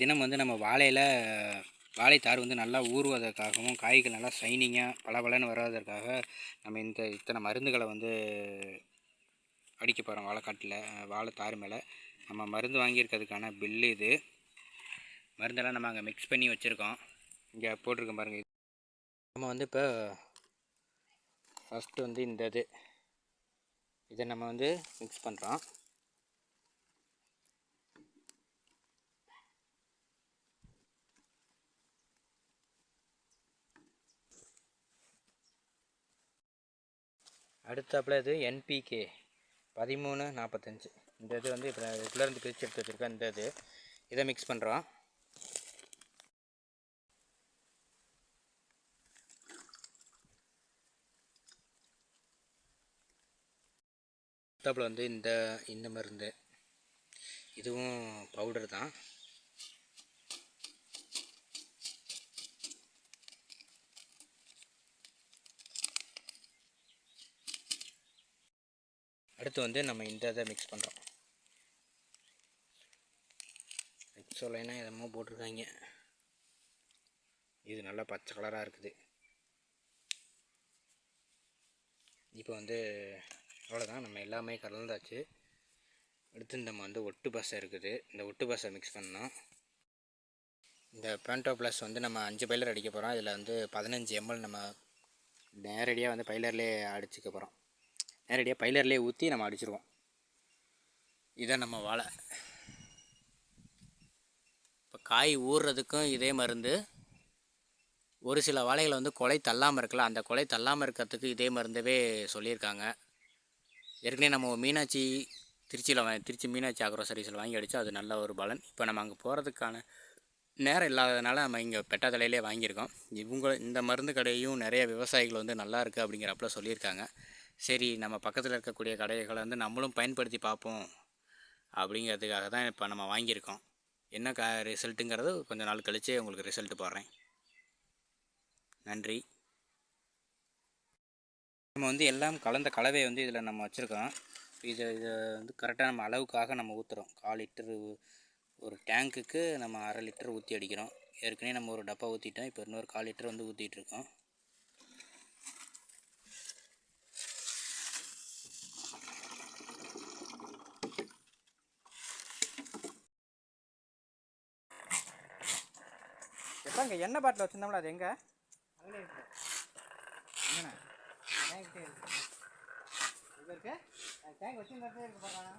தினம் வந்து நம்ம வாழைத்தார் வந்து நல்லா ஊறுவதற்காகவும் காய்கள் நல்லா ஷைனிங்காக பளபளன்னு வராதற்காக நம்ம இத்தனை மருந்துகளை வந்து அடிக்க போகிறோம். வாழைத்தார் மேலே நம்ம மருந்து வாங்கியிருக்கிறதுக்கான பில்லு இது. மருந்தெல்லாம் நம்ம அங்கே மிக்ஸ் பண்ணி வச்சுருக்கோம். இங்கே போட்டிருக்கோம் பாருங்கள். நம்ம வந்து இப்போ ஃபஸ்ட்டு வந்து இதை நம்ம வந்து மிக்ஸ் பண்ணுறோம். அடுத்தாப்புல இது NPK 1345. இந்த இது வந்து இப்போ இதுலேருந்து பிரித்து எடுத்து வச்சுருக்கேன். இதை மிக்ஸ் பண்ணுறோம். அடுத்தாப்புல வந்து இந்த மருந்து, இதுவும் பவுடர் தான். அடுத்து வந்து நம்ம இதை மிக்ஸ் பண்ணுறோம். எக்ஸோலைனா எதமோ போட்டிருக்காங்க. இது நல்லா பச்சை கலராக இருக்குது. இப்போ வந்து அவ்வளோதான், நம்ம எல்லாமே கலந்தாச்சு. அடுத்து நம்ம வந்து ஒட்டு பசை இருக்குது. இந்த ஒட்டு பசை மிக்ஸ் பண்ணோம். இந்த பேண்டோ ப்ளஸ் வந்து நம்ம 5 பைலர் அடிக்க போகிறோம். இதில் வந்து 15 ml நம்ம நேரடியாக வந்து பைலர்லேயே அடிச்சுக்க போகிறோம். நேரடியாக பைலர்லேயே ஊற்றி நம்ம அடிச்சிருவோம். இதை நம்ம வாழை இப்போ காய் ஊறுறதுக்கும் இதே மருந்து. ஒரு சில வாழைகளை வந்து கொலை தள்ளாமல் இருக்கலாம். அந்த கொலை தள்ளாமல் இருக்கிறதுக்கு இதே மருந்தவே சொல்லியிருக்காங்க. ஏற்கனவே நம்ம திருச்சி மீனாட்சி அக்ரோசரிஸில் வாங்கி அடித்தா அது நல்ல ஒரு பலன். இப்போ நம்ம அங்கே போகிறதுக்கான நேரம் இல்லாததுனால நம்ம இங்கே பெட்டாத்தலையிலே வாங்கியிருக்கோம். இந்த மருந்து கடையும் நிறைய விவசாயிகள் வந்து நல்லா இருக்குது அப்படிங்கிறப்பல சொல்லியிருக்காங்க. சரி, நம்ம பக்கத்தில் இருக்கக்கூடிய கடைகளை வந்து நம்மளும் பயன்படுத்தி பார்ப்போம் அப்படிங்கிறதுக்காக தான் இப்போ நம்ம வாங்கியிருக்கோம். என்ன ரிசல்ட்டுங்கிறது கொஞ்சம் நாள் கழித்து உங்களுக்கு ரிசல்ட்டு போடுறேன். நன்றி. நம்ம வந்து எல்லாம் கலந்த கலவையை வந்து இதில் நம்ம வச்சுருக்கோம். இதை வந்து கரெக்டாக நம்ம அளவுக்காக நம்ம ஊற்றுறோம். 1/4 லிட்டரு ஒரு டேங்க்குக்கு நம்ம 1/2 லிட்டர் ஊற்றி அடிக்கிறோம். ஏற்கனவே நம்ம ஒரு டப்பா ஊற்றிட்டோம். இப்போ இன்னொரு 1/4 லிட்டர் வந்து ஊற்றிட்டுருக்கோம். எப்போ இங்கே எண்ணெய் பாட்டில் வச்சுருந்தோம்ல அது எங்கே? எங்கண்ணா டேங்க் இருக்கு. டேங்க் வச்சுருந்தே இருக்கு பாருங்க.